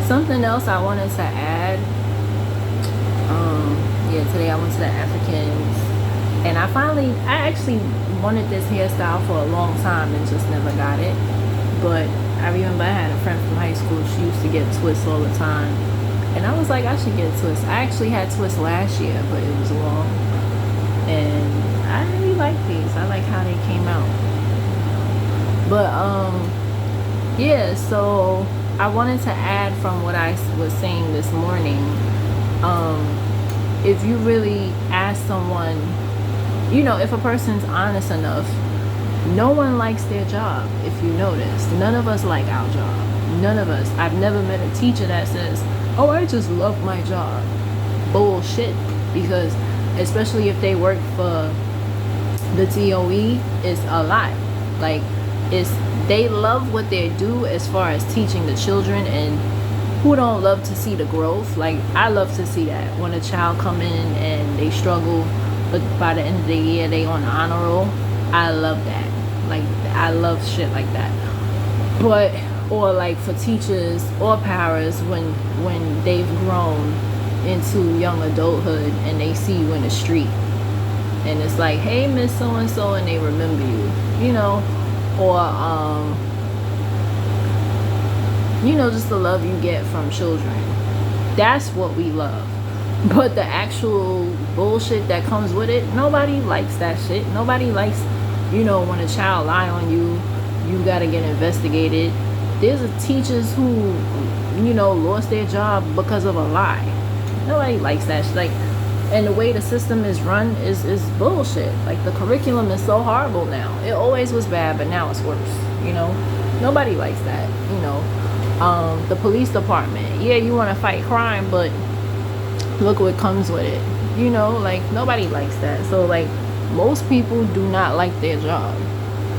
Something else I wanted to add. Yeah, today I went to the Africans, and I actually wanted this hairstyle for a long time and just never got it. But I remember I had a friend from high school. She used to get twists all the time, and I was like, I should get a twist. I actually had twists last year, but it was long, and I really like these. I like how they came out. But yeah. So I wanted to add from what I was saying this morning. If you really ask someone, if a person's honest enough, no one likes their job. If you notice, none of us like our job. None of us. I've never met a teacher that says, oh, I just love my job. Bullshit. Because especially if they work for the DOE, it's a lot. Like, they love what they do as far as teaching the children, and who don't love to see the growth? Like, I love to see that when a child come in and they struggle, but by the end of the year they on the honor roll. I love that. Like, I love shit like that. But or like for teachers or parents, when they've grown into young adulthood and they see you in the street and it's like, hey, Miss So and So, and they remember you, or just the love you get from children. That's what we love. But the actual bullshit that comes with it, nobody likes that shit. Nobody likes, when a child lie on you, you gotta get investigated. There's teachers who, lost their job because of a lie. Nobody likes that shit. Like, and the way the system is run is bullshit. Like, the curriculum is so horrible now. It always was bad, but now it's worse. Nobody likes that. The police department, yeah, you want to fight crime, but look what comes with it. Like, nobody likes that. So, like, most people do not like their job,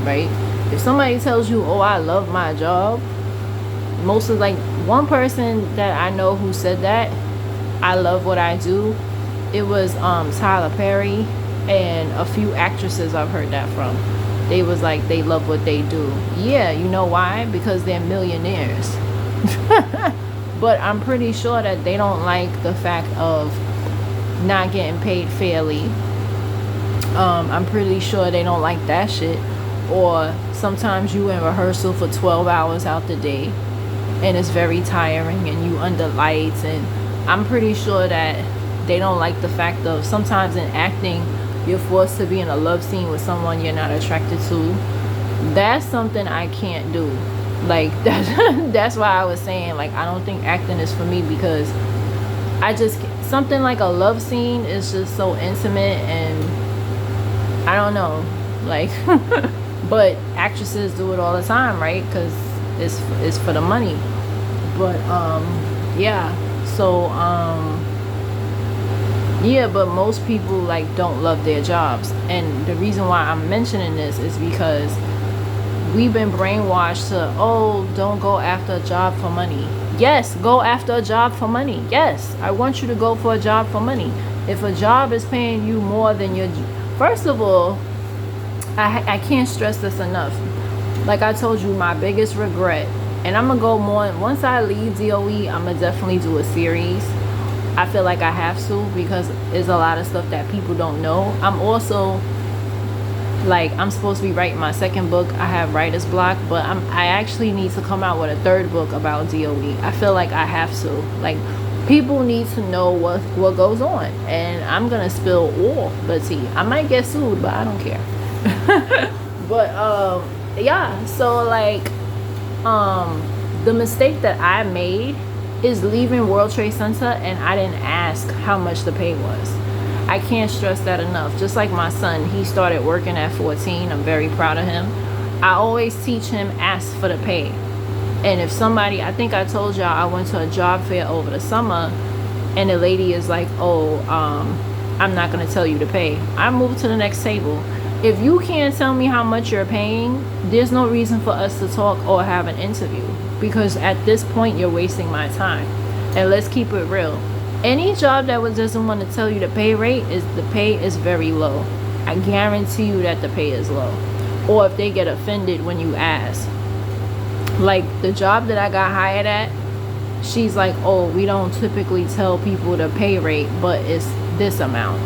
right? If somebody tells you, oh, I love my job, most of, like, one person that I know who said that, I love what I do, it was Tyler Perry, and a few actresses I've heard that from. They was like, they love what they do. Yeah, you know why? Because they're millionaires. But I'm pretty sure that they don't like the fact of not getting paid fairly. I'm pretty sure they don't like that shit. Or sometimes you in rehearsal for 12 hours out the day and it's very tiring and you under lights, and I'm pretty sure that they don't like the fact of sometimes in acting you're forced to be in a love scene with someone you're not attracted to. That's something I can't do. Like, that's why I was saying, like, I don't think acting is for me, because something like a love scene is just so intimate, and I don't know, like, but actresses do it all the time, right? Because it's for the money. But yeah, so yeah, but most people, like, don't love their jobs. And the reason why I'm mentioning this is because we've been brainwashed to, oh, don't go after a job for money. Yes, go after a job for money. Yes, I want you to go for a job for money. If a job is paying you more than your... First of all, I can't stress this enough. Like I told you, my biggest regret, and I'm going to go more... Once I leave DOE, I'm going to definitely do a series. I feel like I have to, because there's a lot of stuff that people don't know. I'm also... Like, I'm supposed to be writing my second book. I have writer's block, but I actually need to come out with a third book about DOE. I feel like I have to. Like, people need to know what goes on, and I'm gonna spill all the tea. I might get sued, but I don't care. But yeah. So, like, the mistake that I made is leaving World Trade Center, and I didn't ask how much the pay was. I can't stress that enough. Just like my son, he started working at 14. I'm very proud of him. I always teach him, ask for the pay. And if somebody, I think I told y'all, I went to a job fair over the summer, and the lady is like, oh, I'm not going to tell you to pay. I moved to the next table. If you can't tell me how much you're paying, there's no reason for us to talk or have an interview, because at this point you're wasting my time. And let's keep it real. Any job that doesn't want to tell you the pay is very low. I guarantee you that the pay is low. Or if they get offended when you ask. Like the job that I got hired at, she's like, oh, we don't typically tell people the pay rate, but it's this amount.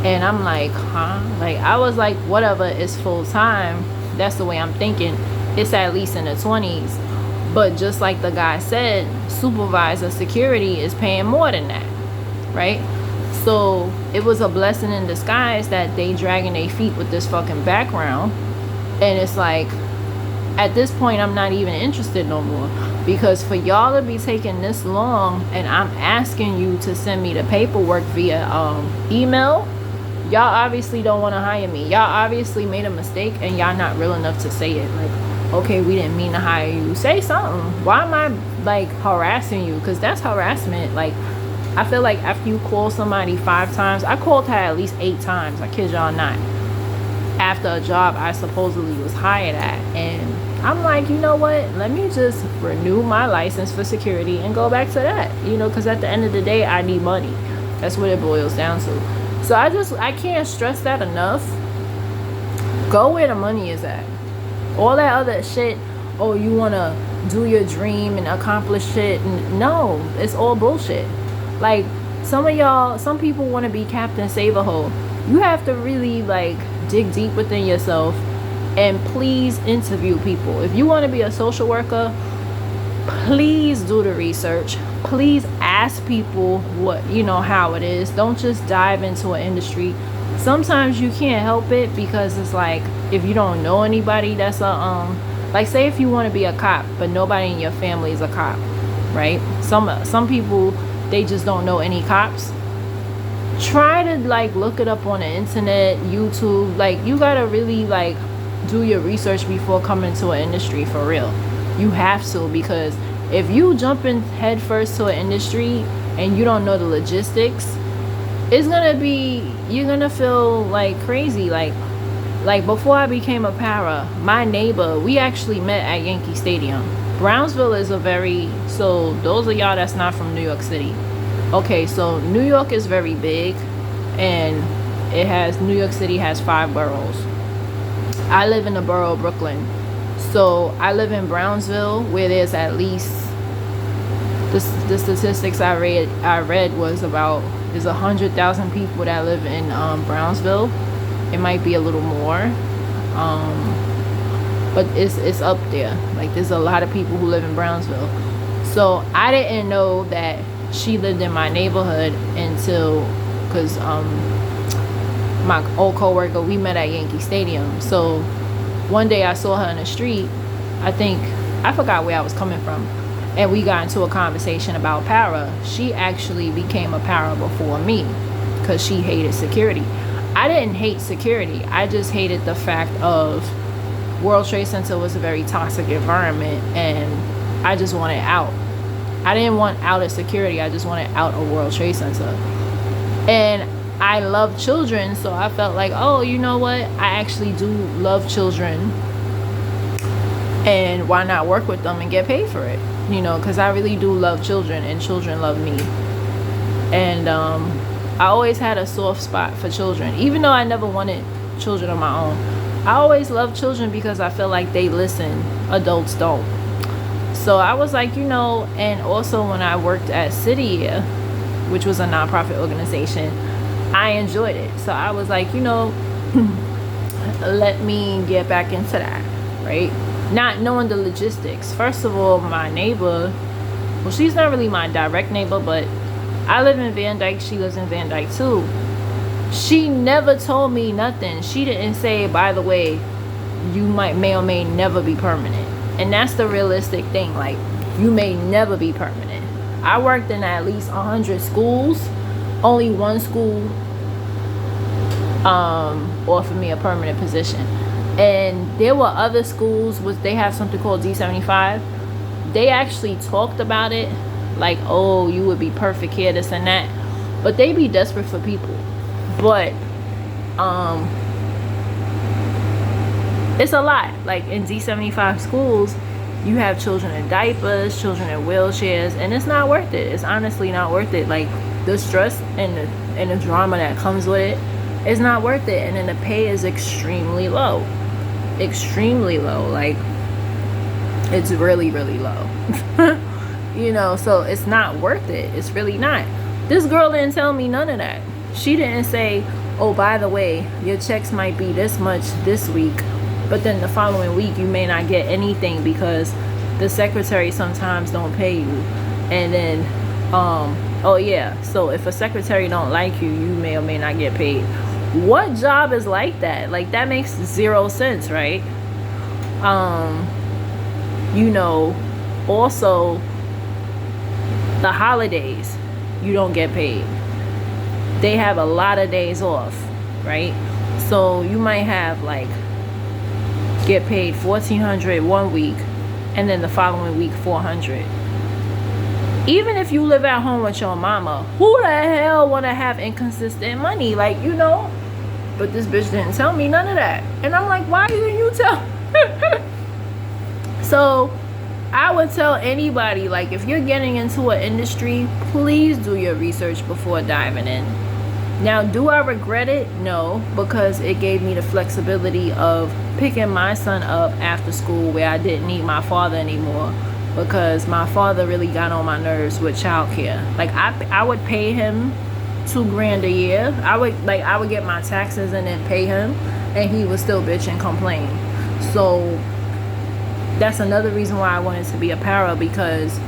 And I'm like, huh? Like, I was like, whatever, it's full time. That's the way I'm thinking. It's at least in the 20s. But just like the guy said, supervisor security is paying more than that, right? So it was a blessing in disguise that they dragging their feet with this fucking background. And it's like, at this point, I'm not even interested no more. Because for y'all to be taking this long and I'm asking you to send me the paperwork via email, y'all obviously don't want to hire me. Y'all obviously made a mistake and y'all not real enough to say it. Like, okay, we didn't mean to hire you. Say something. Why am I like harassing you? Because that's harassment. Like, I feel like after you call somebody 5 times, I called her at least 8 times. I kid y'all not. After a job I supposedly was hired at. And I'm like, you know what? Let me just renew my license for security and go back to that. You know, because at the end of the day, I need money. That's what it boils down to. So I can't stress that enough. Go where the money is at. All that other shit, oh, you want to do your dream and accomplish shit. No, it's all bullshit. Like, some people want to be Captain Save-A-Hole. You have to really, like, dig deep within yourself and please interview people. If you want to be a social worker, please do the research. Please ask people what, you know, how it is. Don't just dive into an industry. Sometimes you can't help it because it's like, if you don't know anybody that's like, say if you want to be a cop but nobody in your family is a cop, right? Some people, they just don't know any cops. Try to like look it up on the internet, YouTube. Like, you gotta really like do your research before coming to an industry for real. You have to, because if you jump in head first to an industry and you don't know the logistics, it's gonna be, you're gonna feel like crazy. Like before I became a para, my neighbor, we actually met at Yankee Stadium. Brownsville is so those of y'all that's not from New York City. Okay, so New York is very big, and New York City has 5 boroughs. I live in the borough of Brooklyn. So I live in Brownsville, where there's at least, the statistics I read was about, there's 100,000 people that live in Brownsville. It might be a little more, but it's up there. Like, there's a lot of people who live in Brownsville. So I didn't know that she lived in my neighborhood until, because my old coworker, we met at Yankee Stadium. So one day I saw her in the street. I forgot where I was coming from, and we got into a conversation about para. She actually became a para before me because she hated security. I didn't hate security. I just hated the fact of World Trade Center was a very toxic environment, and I just wanted out. I didn't want out of security. I just wanted out of World Trade Center. And I love children, so I felt like, oh, you know what? I actually do love children, and why not work with them and get paid for it? You know, because I really do love children, and children love me. And I always had a soft spot for children, even though I never wanted children of my own. I always loved children because I feel like they listen. Adults don't. So I was like, you know, and also when I worked at City, which was a nonprofit organization, I enjoyed it. So I was like, you know, let me get back into that, right? Not knowing the logistics. First of all, my neighbor, well, she's not really my direct neighbor, but I live in Van Dyke. She lives in Van Dyke too. She never told me nothing. She didn't say, by the way, you may or may never be permanent. And that's the realistic thing. Like, you may never be permanent. I worked in at least 100 schools. Only one school offered me a permanent position. And there were other schools, they have something called D75. They actually talked about it. Like, oh, you would be perfect here, this and that. But they be desperate for people. But it's a lot. Like, in D75 schools, you have children in diapers, children in wheelchairs, and it's not worth it. It's honestly not worth it. Like, the stress and the drama that comes with it is not worth it. And then the pay is extremely low. Like, it's really, really low. So it's not worth it. It's really not. This girl didn't tell me none of that. She didn't say, oh, by the way, your checks might be this much this week, but then the following week you may not get anything because the secretary sometimes don't pay you. And then oh yeah, so if a secretary don't like you, you may or may not get paid. What job is like that? Like, that makes zero sense, right? Also the holidays, you don't get paid. They have a lot of days off, right? So you might have like get paid $1,400 one week, and then the following week $400. Even if you live at home with your mama, who the hell want to have inconsistent money? Like, but this bitch didn't tell me none of that. And I'm like, why didn't you tell? So I would tell anybody, like, if you're getting into an industry, please do your research before diving in. Now, do I regret it? No, because it gave me the flexibility of picking my son up after school where I didn't need my father anymore, because my father really got on my nerves with childcare. Like, I would pay him $2,000 a year. I would get my taxes and then pay him, and he would still bitch and complain. So that's another reason why I wanted to be a para, because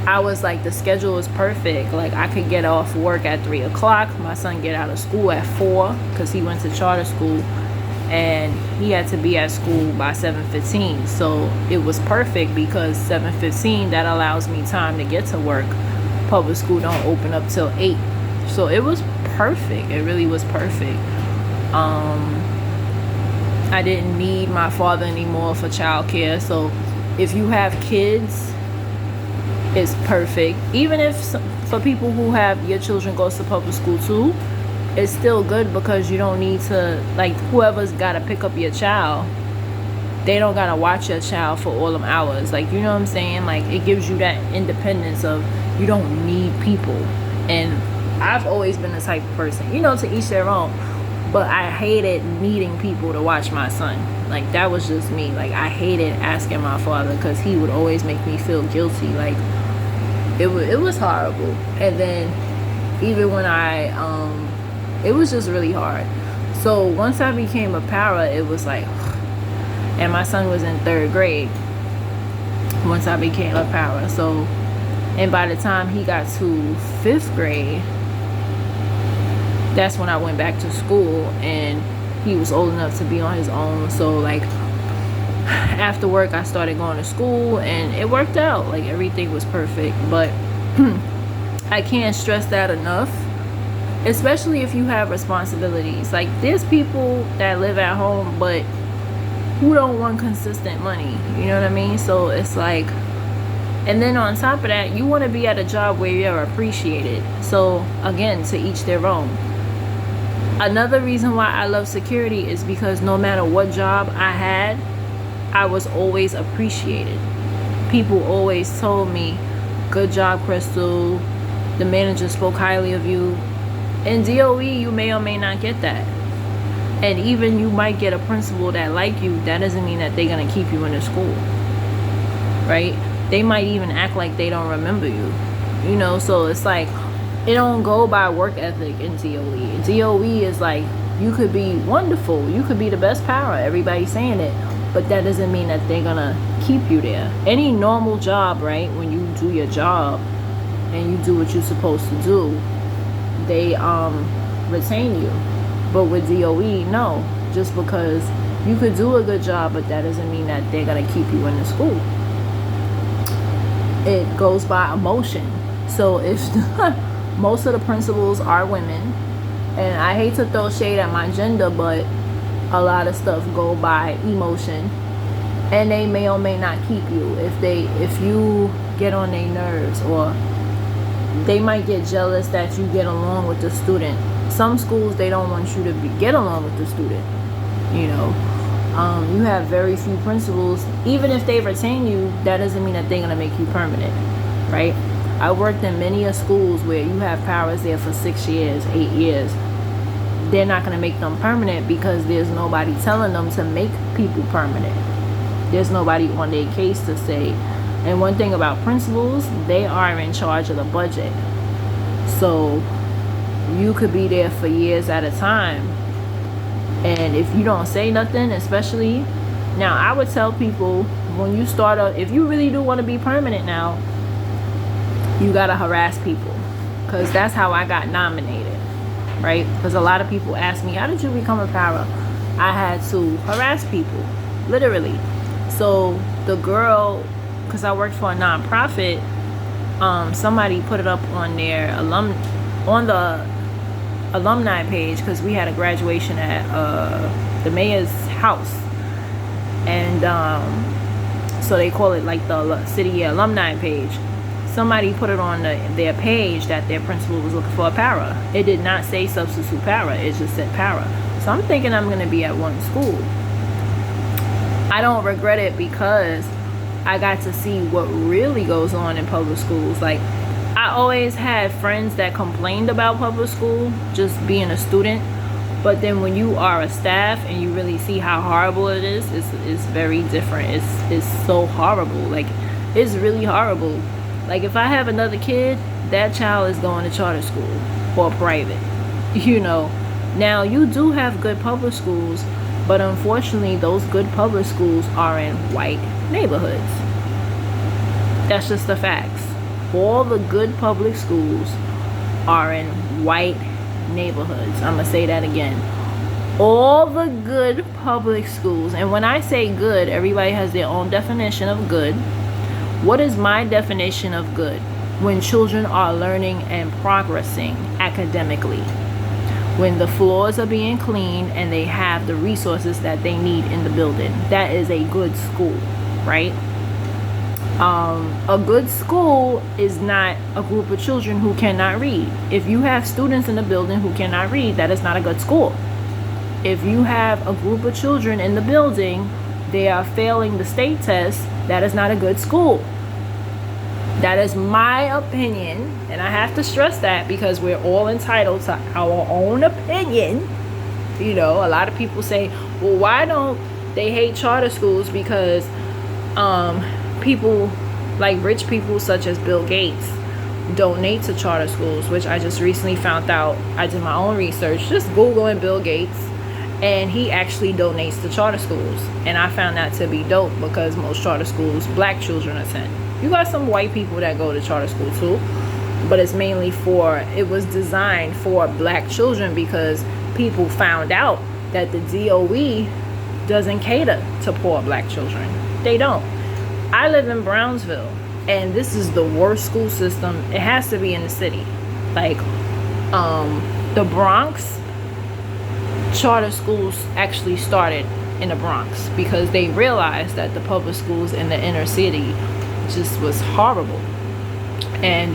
I was like, the schedule is perfect. Like, I could get off work at 3 o'clock. My son get out of school at 4 because he went to charter school, and he had to be at school by 7:15. So it was perfect, because 7:15, that allows me time to get to work. Public school don't open up till 8. So it was perfect. It really was perfect. I didn't need my father anymore for childcare. So if you have kids, it's perfect. Even if for people who have your children goes to public school too, it's still good, because you don't need to, like, whoever's got to pick up your child, they don't got to watch your child for all them hours. Like, you know what I'm saying? Like, it gives you that independence of, you don't need people. And I've always been the type of person, to each their own, but I hated needing people to watch my son. Like, that was just me. Like, I hated asking my father, because he would always make me feel guilty. Like, it was horrible. And then even when it was just really hard. So once I became a para, it was like, and my son was in 3rd grade once I became a para. So, and by the time he got to 5th grade, that's when I went back to school, and he was old enough to be on his own. So, like, after work, I started going to school, and it worked out. Like, everything was perfect. But I can't stress that enough, especially if you have responsibilities. Like, there's people that live at home but who don't want consistent money, you know what I mean? So it's like, and then on top of that, you want to be at a job where you're appreciated. So again, to each their own. Another reason why I love security is because no matter what job I had, I was always appreciated. People always told me, good job, Crystal, the manager spoke highly of you. In DOE, you may or may not get that. And even you might get a principal that like you, that doesn't mean that they're going to keep you in the school, right? They might even act like they don't remember you, so it's like, it don't go by work ethic in DOE. DOE is like, you could be wonderful, you could be the best para, everybody's saying it, but that doesn't mean that they're going to keep you there. Any normal job, right, when you do your job and you do what you're supposed to do, they retain you. But with DOE, no. Just because you could do a good job, but that doesn't mean that they're going to keep you in the school. It goes by emotion. So if most of the principals are women, and I hate to throw shade at my gender, but a lot of stuff go by emotion, and they may or may not keep you if you get on their nerves, or they might get jealous that you get along with the student. Some schools, they don't want you to get along with the student. You have very few principals. Even if they retain you, that doesn't mean that they're gonna make you permanent, right? I worked in many schools where you have paras there for 6 years, 8 years. They're not gonna make them permanent because there's nobody telling them to make people permanent. There's nobody on their case to say, And one thing about principals, they are in charge of the budget. So you could be there for years at a time, and if you don't say nothing, especially now, I would tell people, when you start up, if you really do want to be permanent now, you gotta harass people, because that's how I got nominated, right? Because a lot of people ask me, how did you become a para? I had to harass people, literally. So the girl, because I worked for a nonprofit, somebody put it up on their on the alumni page, because we had a graduation at the mayor's house, and so they call it like the city alumni page. Somebody put it on their page that their principal was looking for a para. It did not say substitute para, it just said para. So I'm thinking I'm going to be at one school. I don't regret it, because I got to see what really goes on in public schools. Like, I always had friends that complained about public school, just being a student. But then when you are a staff and you really see how horrible it is, it's very different. It's so horrible. Like, it's really horrible. Like, if I have another kid, that child is going to charter school or private, you know. Now, you do have good public schools, but unfortunately, those good public schools are in white neighborhoods. That's just the facts. All the good public schools are in white neighborhoods. I'm going to say that again. All the good public schools, and when I say good, everybody has their own definition of good. What is my definition of good? When children are learning and progressing academically. When the floors are being cleaned and they have the resources that they need in the building. That is a good school, right? A good school is not a group of children who cannot read. If you have students in the building who cannot read, that is not a good school. If you have a group of children in the building, they are failing the state test, that is not a good school. That is my opinion, and I have to stress that, because we're all entitled to our own opinion. You know, a lot of people say, well, why don't they hate charter schools? Because people, like rich people such as Bill Gates, donate to charter schools, which I just recently found out. I did my own research, just Googling Bill Gates, and he actually donates to charter schools. And I found that to be dope, because most charter schools, black children attend. You got some white people that go to charter school too, but it's mainly it was designed for black children, because people found out that the DOE doesn't cater to poor black children. They don't. I live in Brownsville, and this is the worst school system. It has to be in the city. Like, the Bronx, charter schools actually started in the Bronx, because they realized that the public schools in the inner city just was horrible. And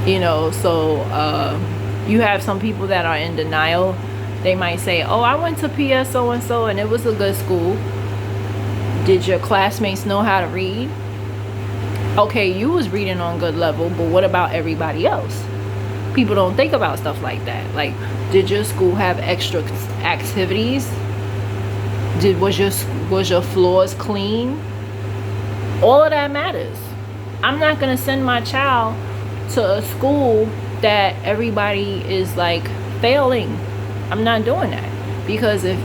you know, so you have some people that are in denial. They might say, oh, I went to PS so and so and it was a good school. Did your classmates know how to read? Okay, you was reading on good level, but what about everybody else? People don't think about stuff like that. Like, did your school have extra activities? Was your floors clean? All of that matters. I'm not gonna send my child to a school that everybody is like failing. I'm not doing that, because if